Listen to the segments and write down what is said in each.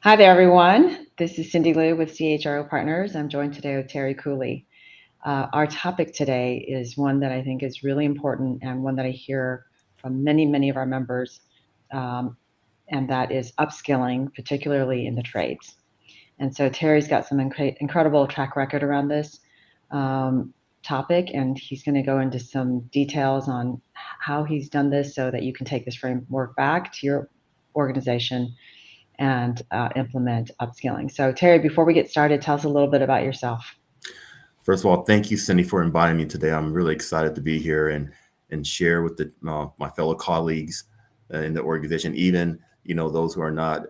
Hi there, everyone. This is Cindy Liu with CHRO Partners. I'm joined today with Terry Cooley. Our topic today is one that I think is really important and one that I hear from many, many of our members, um, and that is upskilling, particularly in the trades. And so Terry's got some incredible track record around this um, topic, and he's going to go into some details on how he's done this so that you can take this framework back to your organization and implement upskilling. So, Terry, before we get started, tell us a little bit about yourself. First of all, thank you, Cindy, for inviting me today. I'm really excited to be here and share with my fellow colleagues in the organization, even those who are not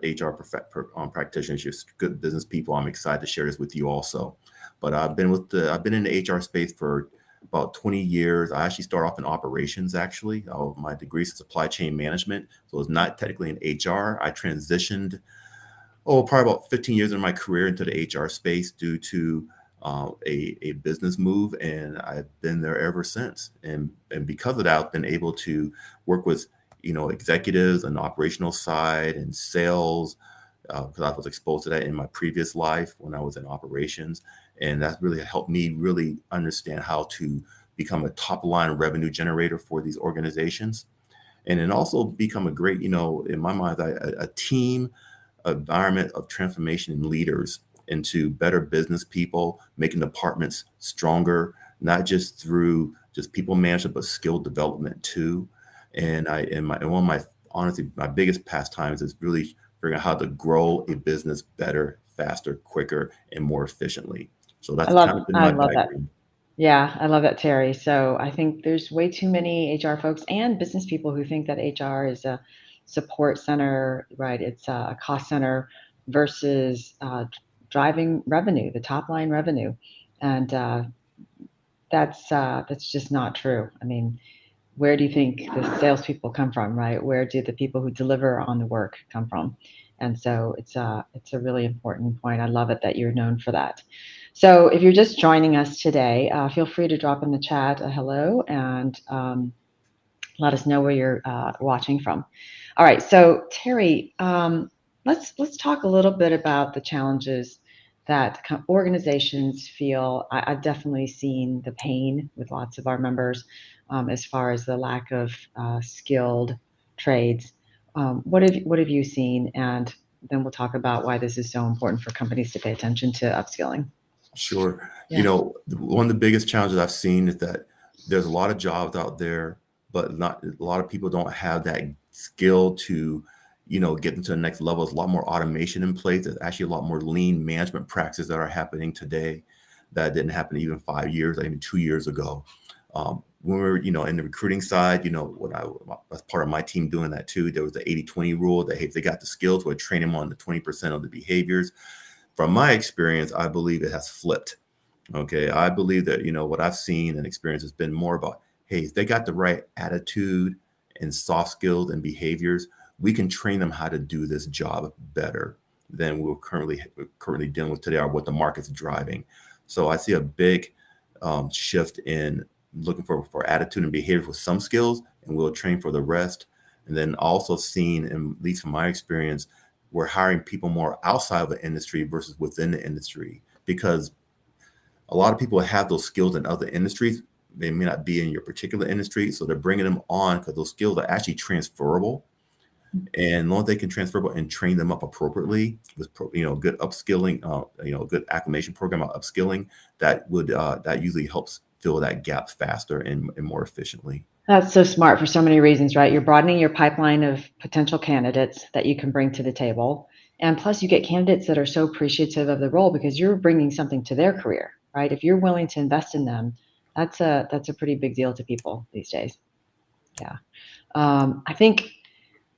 practitioners, just good business people. I'm excited to share this with you also. But I've been in the HR space for about 20 years. I actually started off in operations. Actually, my degree is supply chain management, so it's not technically in HR. I transitioned probably about 15 years in my career into the HR space due to a business move, and I've been there ever since. And because of that, I've been able to work with executives on the operational side and sales because I was exposed to that in my previous life when I was in operations, and that really helped me really understand how to become a top line revenue generator for these organizations, and then also become a great, in my mind, a team environment of transformation and leaders into better business people, making departments stronger, not just through just people management, but skill development too. And one of my honestly my biggest pastimes is really figuring out how to grow a business better, faster, quicker, and more efficiently. So I that's love kind of been I my love that. background. Yeah, I love that, Terry. So I think there's way too many HR folks and business people who think that HR is a support center, right? It's a cost center versus driving revenue, the top line revenue, and that's just not true. I mean, where do you think the salespeople come from, right? Where do the people who deliver on the work come from? And so it's a really important point. I love it that you're known for that. So if you're just joining us today, feel free to drop in the chat a hello and let us know where you're watching from. All right, so Terry, let's talk a little bit about the challenges that organizations feel. I've definitely seen the pain with lots of our members as far as the lack of skilled trades. What have you seen? And then we'll talk about why this is so important for companies to pay attention to upskilling. Sure. Yeah. One of the biggest challenges I've seen is that there's a lot of jobs out there, but not a lot of people don't have that skill to, get into the next level. There's a lot more automation in place. There's actually a lot more lean management practices that are happening today that didn't happen even 5 years, or even 2 years ago. When we were, in the recruiting side, when I was part of my team doing that too, there was the 80-20 rule that, hey, if they got the skills, we'd train them on the 20% of the behaviors. From my experience, I believe it has flipped. Okay. I believe that, what I've seen and experienced has been more about, hey, if they got the right attitude and soft skills and behaviors, we can train them how to do this job better than we're currently dealing with today or what the market's driving. So I see a big shift in looking for attitude and behavior with some skills, and we'll train for the rest. And then also seeing, and at least from my experience, we're hiring people more outside of the industry versus within the industry because a lot of people have those skills in other industries. They may not be in your particular industry, so they're bringing them on because those skills are actually transferable. And as long as they can transferable and train them up appropriately with good upskilling, good acclimation program of upskilling, that usually helps fill that gap faster and more efficiently. That's so smart for so many reasons, right? You're broadening your pipeline of potential candidates that you can bring to the table. And plus, you get candidates that are so appreciative of the role because you're bringing something to their career, right? If you're willing to invest in them, that's a pretty big deal to people these days. Yeah. I think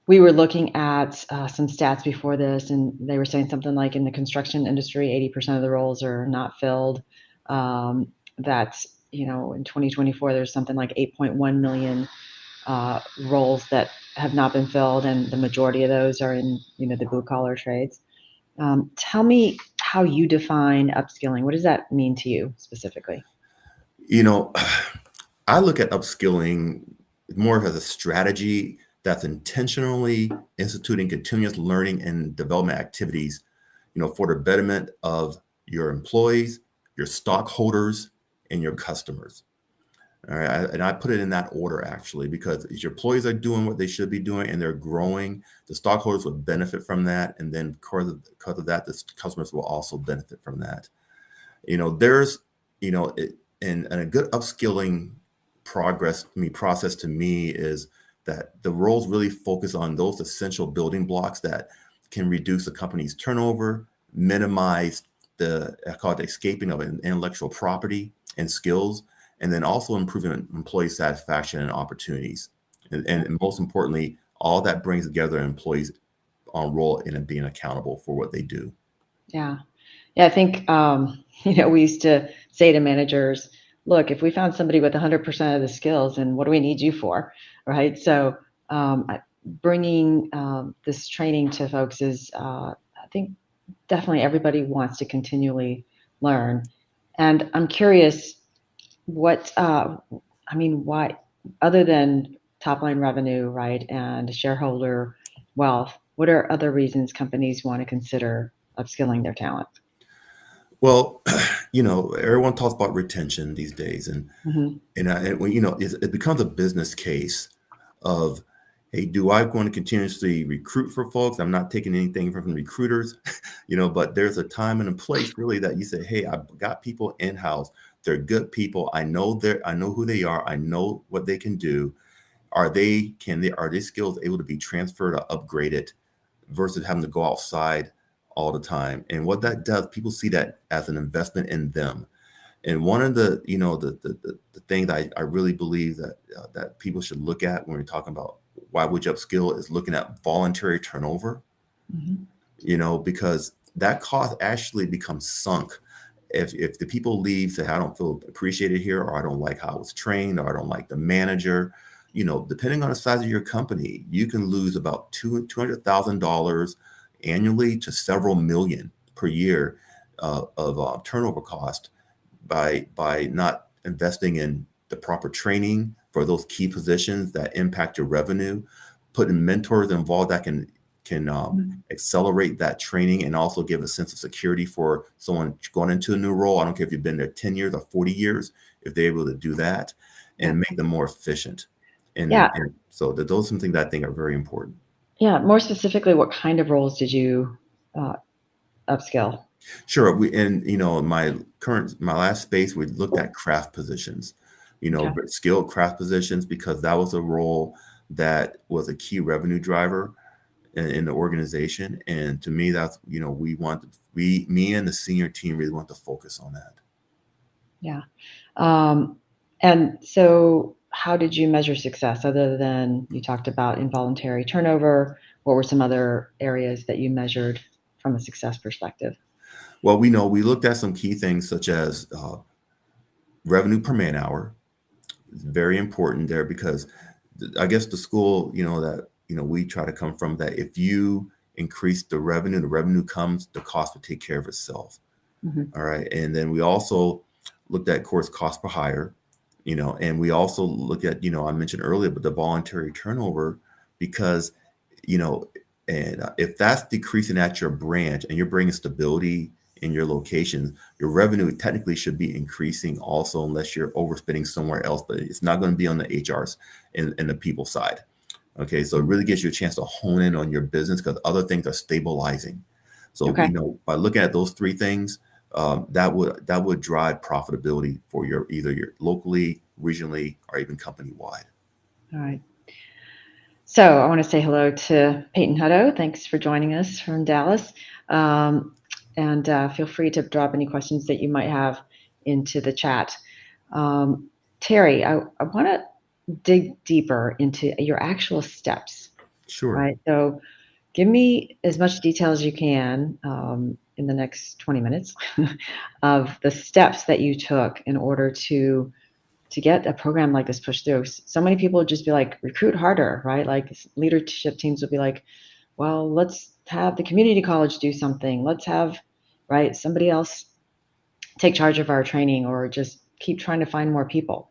we were looking at some stats before this, and they were saying something like in the construction industry, 80% of the roles are not filled. That in 2024, there's something like 8.1 million roles that have not been filled, and the majority of those are in the blue collar trades. Tell me how you define upskilling. What does that mean to you specifically? You know, I look at upskilling more as a strategy that's intentionally instituting continuous learning and development activities, for the betterment of your employees, your stockholders, and your customers. All right. And I put it in that order actually, because if your employees are doing what they should be doing and they're growing, the stockholders would benefit from that. And then because of that, the customers will also benefit from that. There's, and a good upskilling process to me is that the roles really focus on those essential building blocks that can reduce the company's turnover, minimize I call it escaping of intellectual property and skills, and then also improving employee satisfaction and opportunities. And most importantly, all that brings together employees on role in being accountable for what they do. Yeah. Yeah. I think, we used to say to managers, look, if we found somebody with 100% of the skills, and what do we need you for? Right. So, bringing this training to folks is, I think definitely everybody wants to continually learn. And I'm curious what, why, other than top line revenue, right, and shareholder wealth, what are other reasons companies want to consider upskilling their talent? Well, everyone talks about retention these days, and Hmm. when it becomes a business case of, hey, do I want to continuously recruit for folks? I'm not taking anything from recruiters, but there's a time and a place really that you say, hey, I've got people in house. They're good people. I know who they are. I know what they can do. Are their skills able to be transferred or upgraded versus having to go outside all the time? And what that does, people see that as an investment in them. And one of the, the thing that I really believe that people should look at when we're talking about why would you upskill is looking at voluntary turnover, Hmm. because that cost actually becomes sunk. If the people leave, say, I don't feel appreciated here, or I don't like how I was trained, or I don't like the manager, depending on the size of your company, you can lose about $200,000 annually to several million per year of turnover cost by not investing in the proper training for those key positions that impact your revenue, putting mentors involved that can accelerate that training and also give a sense of security for someone going into a new role. I don't care if you've been there 10 years or 40 years, if they're able to do that Yeah. and make them more efficient. Yeah. And so those are some things that I think are very important. Yeah. More specifically, what kind of roles did you uh, upskill? Sure. My last space, we looked at craft positions, Okay. skilled craft positions, because that was a role that was a key revenue driver in the organization. And to me, that's, me and the senior team really want to focus on that. Yeah. And so, how did you measure success other than you talked about involuntary turnover? What were some other areas that you measured from a success perspective? Well, we looked at some key things such as revenue per man hour. It's very important there because I guess the school, that, we try to come from, that if you increase the revenue comes, the cost will take care of itself. Hmm. All right. And then we also looked at course cost per hire, and we also look at, I mentioned earlier, but the voluntary turnover, because, you know, and if that's decreasing at your branch and you're bringing stability in your locations, your revenue technically should be increasing also, unless you're overspending somewhere else, but it's not going to be on the HRs and the people side. Okay. So it really gives you a chance to hone in on your business because other things are stabilizing. So, Okay. by looking at those three things, that would drive profitability for either your locally, regionally, or even company wide. All right. So I want to say hello to Peyton Hutto. Thanks for joining us from Dallas. And feel free to drop any questions that you might have into the chat. Terry, I want to dig deeper into your actual steps, Sure. right? So give me as much detail as you can in the next 20 minutes of the steps that you took in order to get a program like this pushed through. So many people would just be like, recruit harder, right? Like leadership teams would be like, well, let's have the community college do something. Let's have, right, somebody else take charge of our training or just keep trying to find more people.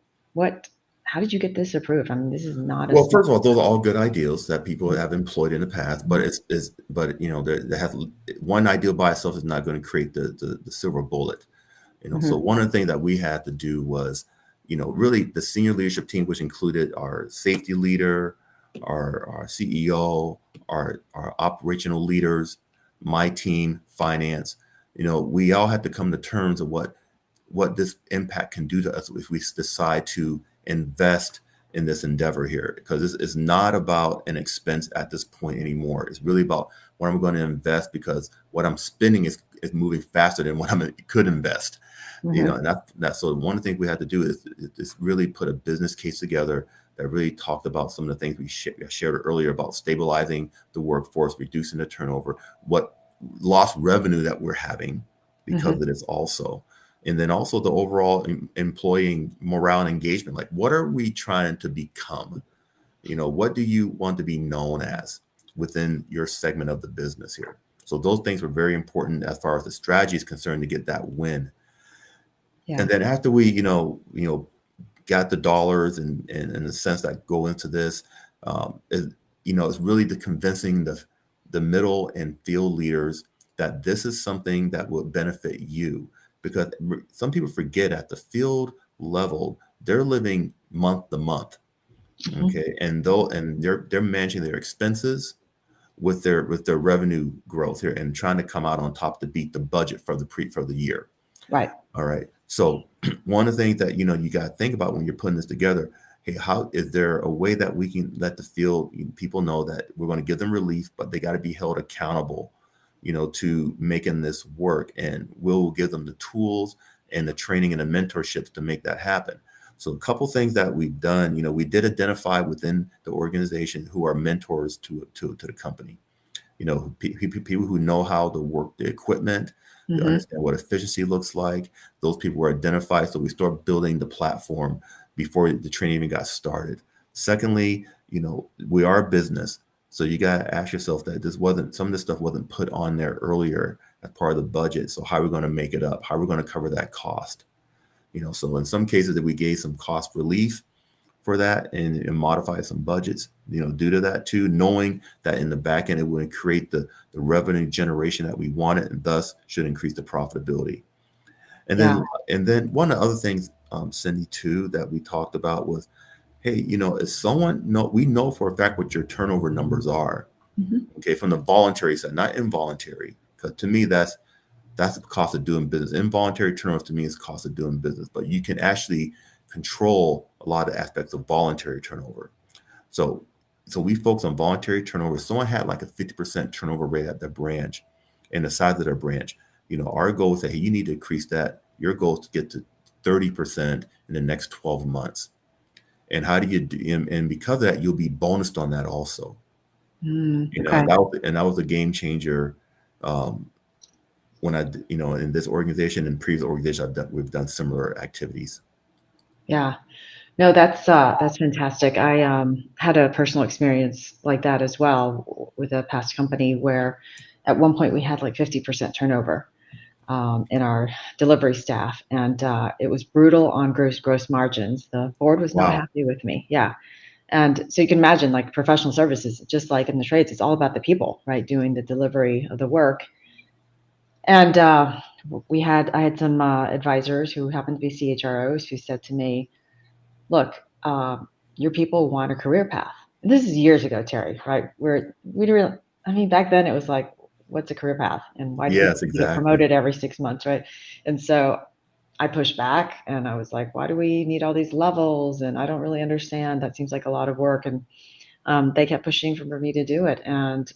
how did you get this approved? I mean, this is not a Well, small. first of all, those are all good ideals that people have employed in the past, but Mhm. but there has one ideal by itself is not going to create the silver bullet. So Mhm. one of the things that we had to do was, really the senior leadership team, which included our safety leader, our CEO, our operational leaders, my team, finance. We all had to come to terms of what this impact can do to us if we decide to invest in this endeavor here, because this is not about an expense at this point anymore. It's really about what I'm going to invest, because what I'm spending is moving faster than what I could invest. Mhm. And that's so one of the things we had to do is really put a business case together that really talked about some of the things I shared earlier about stabilizing the workforce, reducing the turnover, what lost revenue that we're having because Mhm. of this also. And then also the overall employee morale and engagement. Like, what are we trying to become? What do you want to be known as within your segment of the business here? So those things were very important as far as the strategy is concerned to get that win. Yeah. And then after we, got the dollars and in the sense that go into this, it's really the convincing the middle and field leaders that this is something that will benefit you, because some people forget at the field level they're living month to month, Mhm. okay, and they're managing their expenses with their revenue growth here and trying to come out on top to beat the budget for the year. Right. All right. So one of the things that you got to think about when you're putting this together, hey, how is there a way that we can let the field people know that we're going to give them relief, but they got to be held accountable, to making this work, and we'll give them the tools and the training and the mentorships to make that happen. So a couple things that we've done, we did identify within the organization who are mentors to the company, people who know how to work the equipment, to Mhm. understand what efficiency looks like. Those people were identified. So we start building the platform before the training even got started. Secondly, we are a business. So you got to ask yourself that some of this stuff wasn't put on there earlier as part of the budget. So how are we going to make it up? How are we going to cover that cost? So in some cases that we gave some cost relief for that and modify some budgets, due to that too, knowing that in the back end it would create the revenue generation that we wanted and thus should increase the profitability. And Yeah. then one of the other things, Cindy, too, that we talked about was, hey, if someone we know for a fact what your turnover numbers are, Mhm. okay, from the voluntary side, not involuntary, because to me that's the cost of doing business. Involuntary turnover to me is the cost of doing business, but you can actually control a lot of aspects of voluntary turnover. So, so we focus on voluntary turnover. If someone had like a 50% turnover rate at their branch and the size of their branch, our goal is that, hey, you need to increase that. Your goal is to get to 30% in the next 12 months. And how do you do, and because of that, you'll be bonused on that also. Okay. And that was a game changer. Um, when in this organization and previous organizations we've done similar activities. Yeah. No, that's fantastic. I had a personal experience like that as well with a past company where at one point we had like 50% turnover in our delivery staff, and it was brutal on gross margins. The board was not Wow. happy with me. Yeah. And so you can imagine, like professional services, just like in the trades, it's all about the people, right? Doing the delivery of the work. And I had some advisors who happened to be CHROs who said to me, look, your people want a career path. And this is years ago, Terry, right? Where we didn't really, I mean, back then it was like, what's a career path? And why do we Yes, need to get exactly. promoted every 6 months, right? And so I pushed back and I was like, why do we need all these levels? And I don't really understand. That seems like a lot of work. And they kept pushing for me to do it. And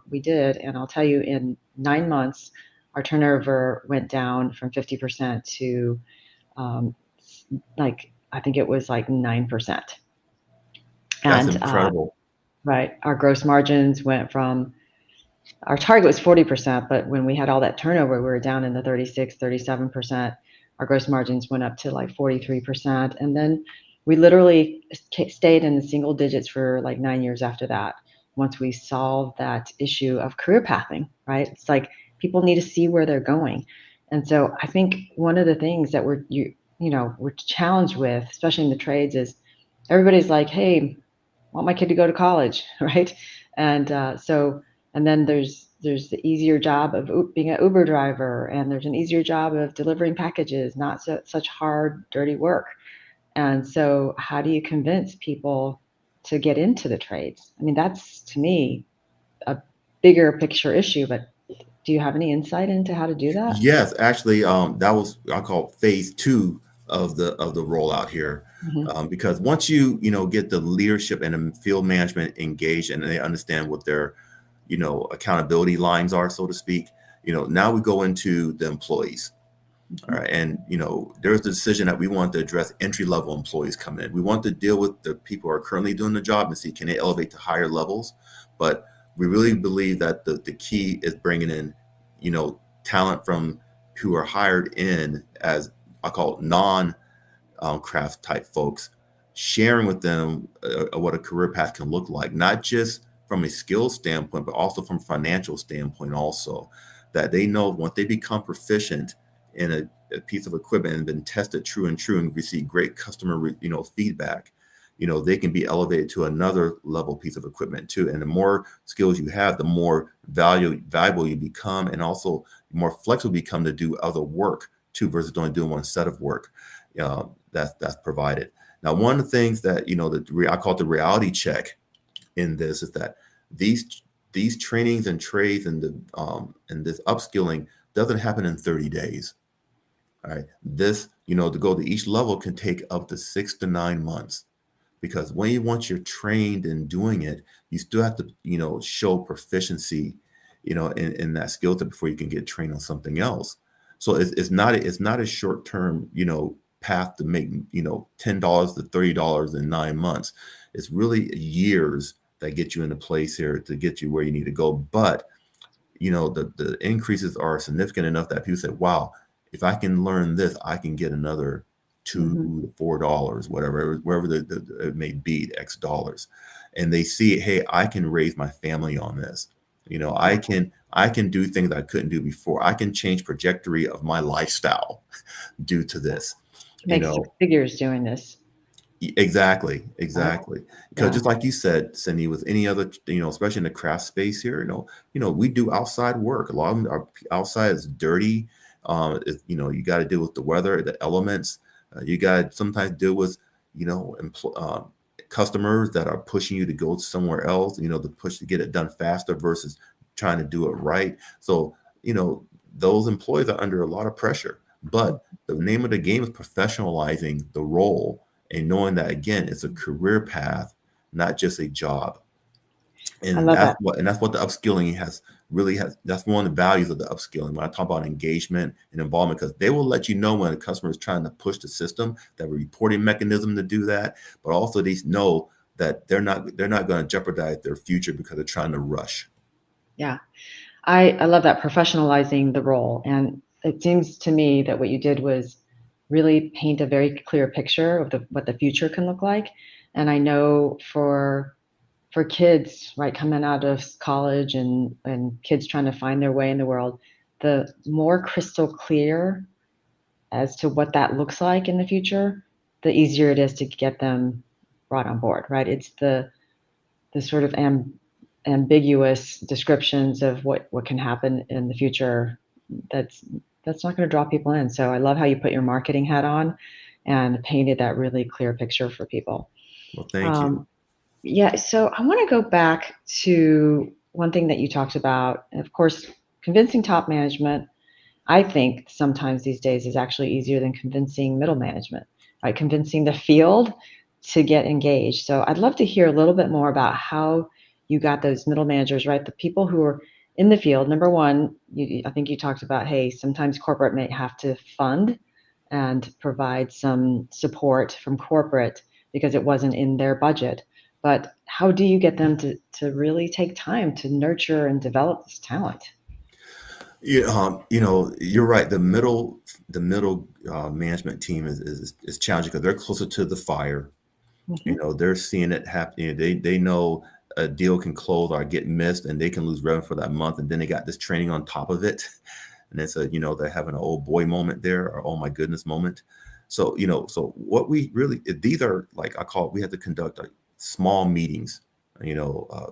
we did. And I'll tell you, in 9 months, our turnover went down from 50% to um, like, I think it was like 9%. That's And incredible. right, our gross margins went from, our target was 40%, but when we had all that turnover, we were down in the 36, 37%. Our gross margins went up to like 43%. And then we literally stayed in the single digits for like 9 years after that. Once we solved that issue of career pathing, right? It's like people need to see where they're going. And so I think one of the things that we're challenged with, especially in the trades, is everybody's like, hey, I want my kid to go to college, right? And and then there's the easier job of being an Uber driver, and there's an easier job of delivering packages, not such hard, dirty work. And so, how do you convince people to get into the trades? I mean, that's to me a bigger picture issue, but do you have any insight into how to do that? Yes, actually, that was I call phase two of the rollout here, Hmm. because once you get the leadership and the field management engaged and they understand what their accountability lines are, so to speak. Now we go into the employees. All Hmm. right. And, there's the decision that we want to address entry level employees coming in. We want to deal with the people who are currently doing the job and see can they elevate to higher levels. But we really believe that the key is bringing in, talent from who are hired in as I call it craft type folks, sharing with them what a career path can look like, not just from a skill standpoint, but also from a financial standpoint also, that they know once they become proficient in a piece of equipment and been tested true and true and receive great customer, feedback, they can be elevated to another level piece of equipment too. And the more skills you have, the more valuable you become, and also more flexible you become to do other work too, versus only doing one set of work that's provided. Now, one of the things that I call it the reality check in this is that these trainings and trades and this upskilling doesn't happen in 30 days. All right, this to go to each level can take up to 6 to 9 months, because once you're trained in doing it, you still have to show proficiency in that skill set before you can get trained on something else. So it's not a short term path to make $10 to $30 in 9 months. It's really years that get you into place here to get you where you need to go. But the increases are significant enough that people say, wow, if I can learn this, I can get another Hmm. $2 to $4, whatever, wherever it may be, X dollars. And they see, hey, I can raise my family on this. Yeah, I can do things I couldn't do before. I can change trajectory of my lifestyle due to this. You make six know, figures doing this, Exactly, right? exactly. Because Yeah. just like you said, Cindy, with any other, especially in the craft space here, we do outside work. A lot of them are outside is dirty. You got to deal with the weather, the elements. You got to sometimes deal with, customers that are pushing you to go somewhere else. To push to get it done faster versus trying to do it right. So, those employees are under a lot of pressure. But the name of the game is professionalizing the role and knowing that again it's a career path, not just a job. I And love that's that. what the upskilling has. That's one of the values of the upskilling when I talk about engagement and involvement, because they will let you know when a customer is trying to push the system, that reporting mechanism to do that, but also they know that they're not going to jeopardize their future because they're trying to rush. Yeah. I love that, professionalizing the role. And it seems to me that what you did was really paint a very clear picture of what the future can look like. And I know for kids, right, coming out of college and kids trying to find their way in the world, the more crystal clear as to what that looks like in the future, the easier it is to get them brought on board, right? It's the sort of ambiguous descriptions of what can happen in the future that's that's not going to draw people in. So I love how you put your marketing hat on and painted that really clear picture for people. Well, thank you. Um, yeah, so I want to go back to one thing that you talked about. And of course, convincing top management, I think sometimes these days is actually easier than convincing middle management, right? Convincing the field to get engaged. So I'd love to hear a little bit more about how you got those middle managers, right? The people who are in the field. Number one, I think you talked about, hey, sometimes corporate may have to fund and provide some support from corporate because it wasn't in their budget. But how do you get them to really take time to nurture and develop this talent? Yeah, you're right. The middle management team is challenging because they're closer to the fire. Hmm. They're seeing it happen. They know a deal can close or get missed, and they can lose revenue for that month. And then they got this training on top of it, and it's they're having an oh boy moment there, or oh my goodness moment. So, so what we really, these are like, we had to conduct like small meetings,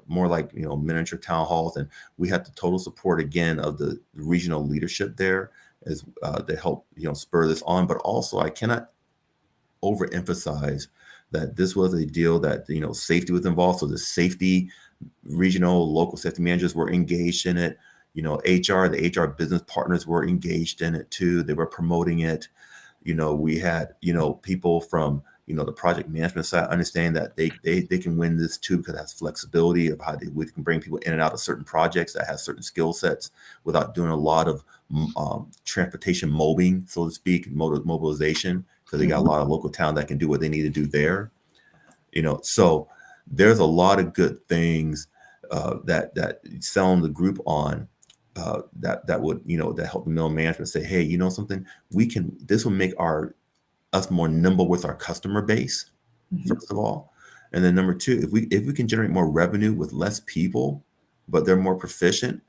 more like, miniature town halls. And we had the total support again of the regional leadership there as to help, spur this on. But also I cannot overemphasize that this was a deal that, safety was involved. So the safety, regional, local safety managers were engaged in it. The HR business partners were engaged in it too. They were promoting it. We had, people from, the project management side understand that they can win this too, because it has flexibility of how we can bring people in and out of certain projects that has certain skill sets without doing a lot of transportation mobbing, so to speak, mobilization, because they got a lot of local talent that can do what they need to do there. So there's a lot of good things that selling the group on that would, that help the middle management say, hey, something, this will make us more nimble with our customer base, first of all. And then number two, if we can generate more revenue with less people, but they're more proficient,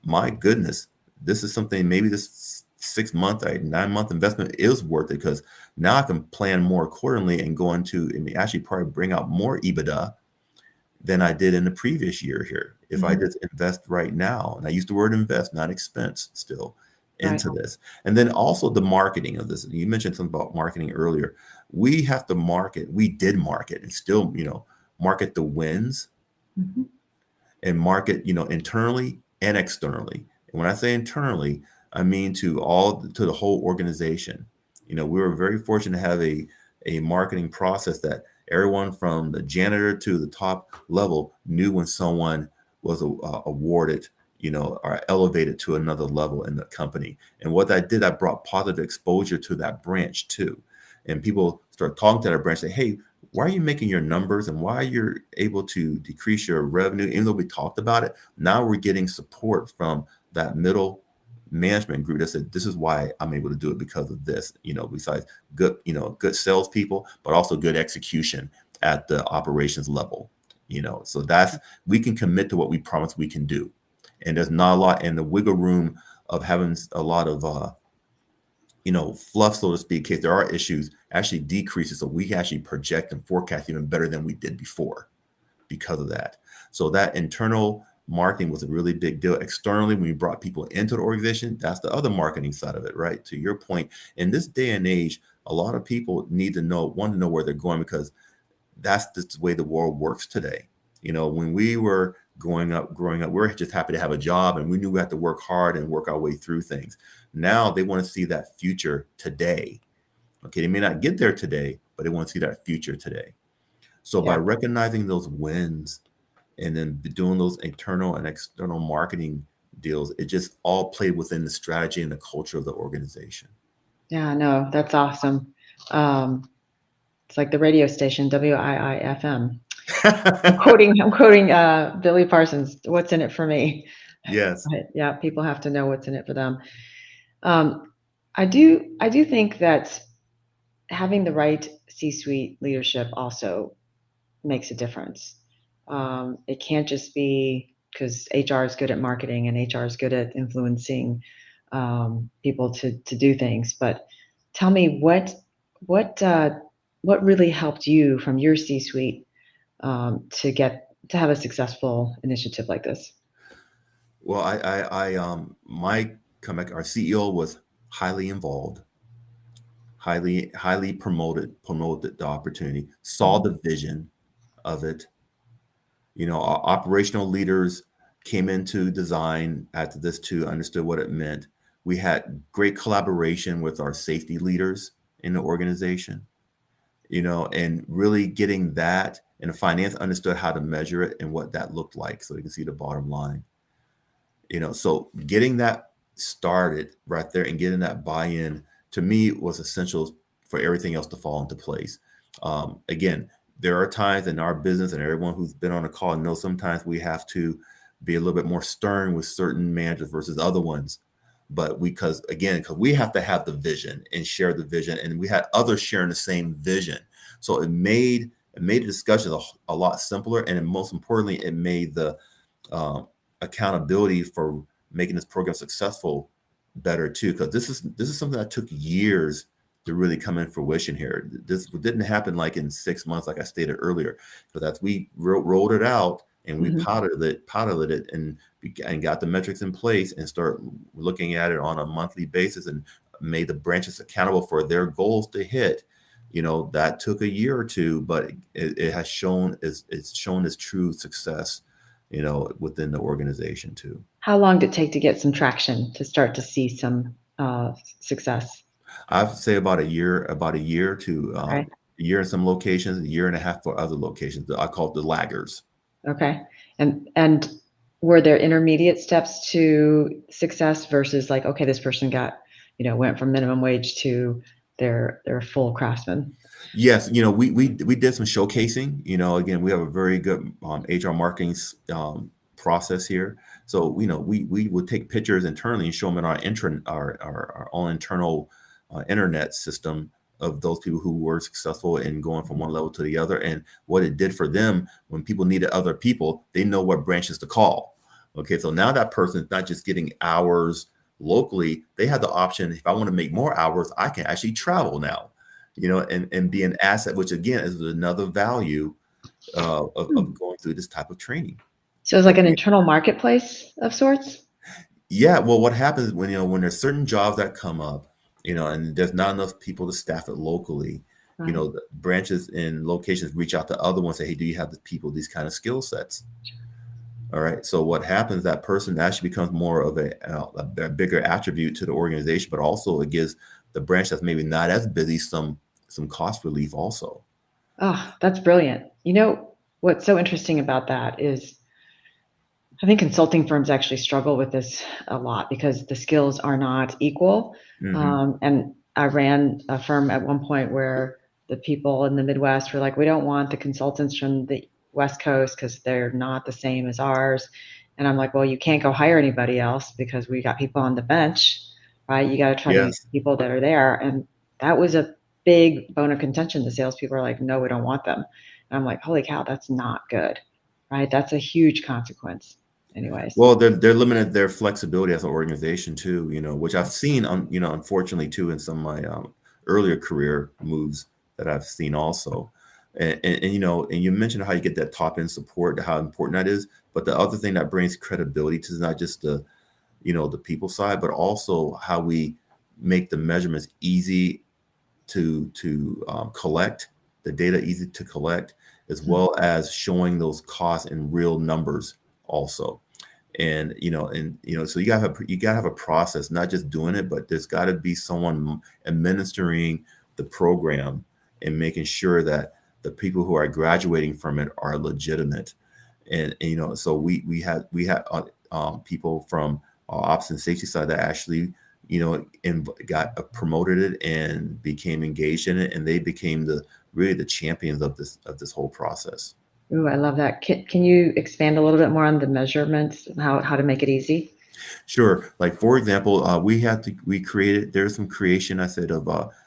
my goodness, this is something, maybe this 6-month, 9-month investment is worth it, because now I can plan more accordingly and go into and actually probably bring out more EBITDA than I did in the previous year here. If I just invest right now, and I use the word invest, not expense, still into this. And then also the marketing of this. You mentioned something about marketing earlier. We have to market. We did market and still, market the wins and market, internally and externally. And when I say internally, I mean to the whole organization. We were very fortunate to have a marketing process that everyone from the janitor to the top level knew when someone was awarded, or elevated to another level in the company. And what that did, I brought positive exposure to that branch too. And people start talking to that branch, say, hey, why are you making your numbers, and why you're able to decrease your revenue? Even though we talked about it, now we're getting support from that middle management group that said, this is why I'm able to do it, because of this, besides good, good salespeople, but also good execution at the operations level, so we can commit to what we promise we can do. And there's not a lot in the wiggle room of having a lot of, fluff, so to speak, in case there are issues, actually decreases. So we can actually project and forecast even better than we did before because of that. So that internal marketing was a really big deal. Externally, when we brought people into the organization, that's the other marketing side of it, right? To your point, in this day and age, a lot of people want to know where they're going, because that's the way the world works today. When we were growing up, we were just happy to have a job, and we knew we had to work hard and work our way through things. Now they want to see that future today. Okay, they may not get there today, but they want to see that future today. So by recognizing those wins and then doing those internal and external marketing deals, it just all played within the strategy and the culture of the organization. Yeah, no, that's awesome. It's like the radio station, WIIFM. I'm quoting Billy Parsons. What's in it for me? Yes. But yeah, people have to know what's in it for them. I do think that having the right C-suite leadership also makes a difference. It can't just be because HR is good at marketing and HR is good at influencing people to do things. But tell me what really helped you from your C-suite to have a successful initiative like this? Well, our CEO was highly involved, highly promoted the opportunity, saw the vision of it. Our operational leaders came into design after this too, understood what it meant. We had great collaboration with our safety leaders in the organization, and really getting that, and the finance understood how to measure it and what that looked like, so you can see the bottom line. So getting that started right there and getting that buy-in, to me, was essential for everything else to fall into place. Again, there are times in our business, and everyone who's been on a call knows, sometimes we have to be a little bit more stern with certain managers versus other ones. But because we have to have the vision and share the vision, and we had others sharing the same vision. So it made the discussion a lot simpler, and most importantly, it made the accountability for making this program successful better too. Because this is something that took years to really come in fruition here. This didn't happen like in 6 months, like I stated earlier, but that's we rolled it out and we Mhm. piloted it, and got the metrics in place and start looking at it on a monthly basis and made the branches accountable for their goals to hit. That took a year or two, but it has shown it's shown its true success, within the organization too. How long did it take to get some traction to start to see some success? I would say about a year to Okay. a year in some locations, a year and a half for other locations. I call it the laggers. Okay. And were there intermediate steps to success versus like, okay, this person got, went from minimum wage to they're a full craftsman. Yes, we did some showcasing. Again, we have a very good HR marketing process here. So we would take pictures internally and show them in our own internal internet system of those people who were successful in going from one level to the other, and what it did for them when people needed other people. They know what branches to call. Okay, so now that person is not just getting hours locally; they have the option. If I want to make more hours, I can actually travel now, and be an asset, which again is another value of Hmm. going through this type of training. So it's like an internal marketplace of sorts. Yeah, well, what happens when there's certain jobs that come up, and there's not enough people to staff it locally, Right. the branches and locations reach out to other ones, say, hey, do you have the people, these kind of skill sets? All right. So what happens, that person actually becomes more of a bigger attribute to the organization, but also it gives the branch that's maybe not as busy some cost relief also. Oh, that's brilliant. What's so interesting about that is I think consulting firms actually struggle with this a lot because the skills are not equal. Hmm. And I ran a firm at one point where the people in the Midwest were like, we don't want the consultants from the West Coast because they're not the same as ours. And I'm like, well, you can't go hire anybody else because we got people on the bench, right? You got to try to use Yes. the people that are there. And that was a big bone of contention. The salespeople are like, no, we don't want them. And I'm like, holy cow, that's not good, right? That's a huge consequence. Anyways. Well, they're limited their flexibility as an organization too, which I've seen unfortunately too in some of my earlier career moves that I've seen also. And you mentioned how you get that top end support, how important that is. But the other thing that brings credibility to is not just the people side, but also how we make the measurements easy to collect, the data easy to collect, as Hmm. well as showing those costs in real numbers also. And so you gotta have a process, not just doing it, but there's got to be someone administering the program and making sure that the people who are graduating from it are legitimate. And so we had people from ops and safety side that actually and got promoted it and became engaged in it, and they became really the champions of this whole process. Ooh, I love that. Can you expand a little bit more on the measurements and how to make it easy? Sure. Like for example, we created, there's some creation I said of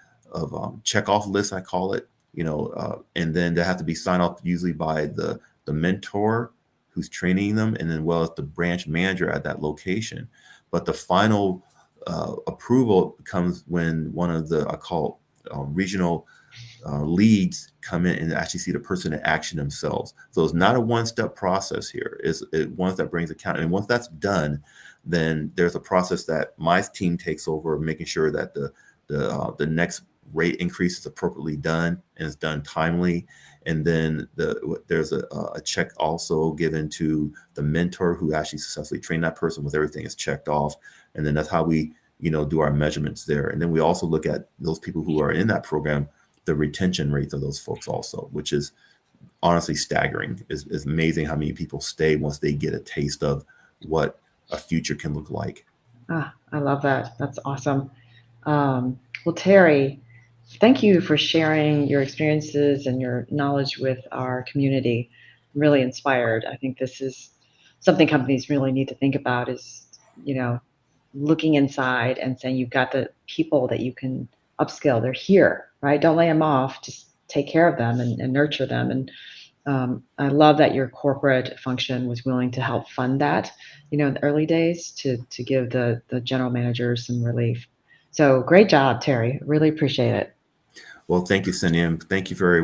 check off lists, I call it, and then they have to be signed off usually by the mentor who's training them, and then well as the branch manager at that location. But the final approval comes when one of the I call regional leads come in and actually see the person in action themselves. So it's not a one-step process here. It's one that brings account. And once that's done, then there's a process that my team takes over, making sure that the next rate increase is appropriately done and is done timely. And then there's a check also given to the mentor who actually successfully trained that person with everything is checked off. And then that's how we do our measurements there. And then we also look at those people who are in that program, the retention rates of those folks also, which is honestly staggering. It's amazing how many people stay once they get a taste of what a future can look like. Ah, I love that. That's awesome. Well, Terry, thank you for sharing your experiences and your knowledge with our community. I'm really inspired. I think this is something companies really need to think about is, you know, looking inside and saying you've got the people that you can upskill. They're here, right? Don't lay them off. Just take care of them and nurture them. And I love that your corporate function was willing to help fund that, in the early days to give the general managers some relief. So great job, Terry. Really appreciate it. Well, thank you, Cindy, and thank you very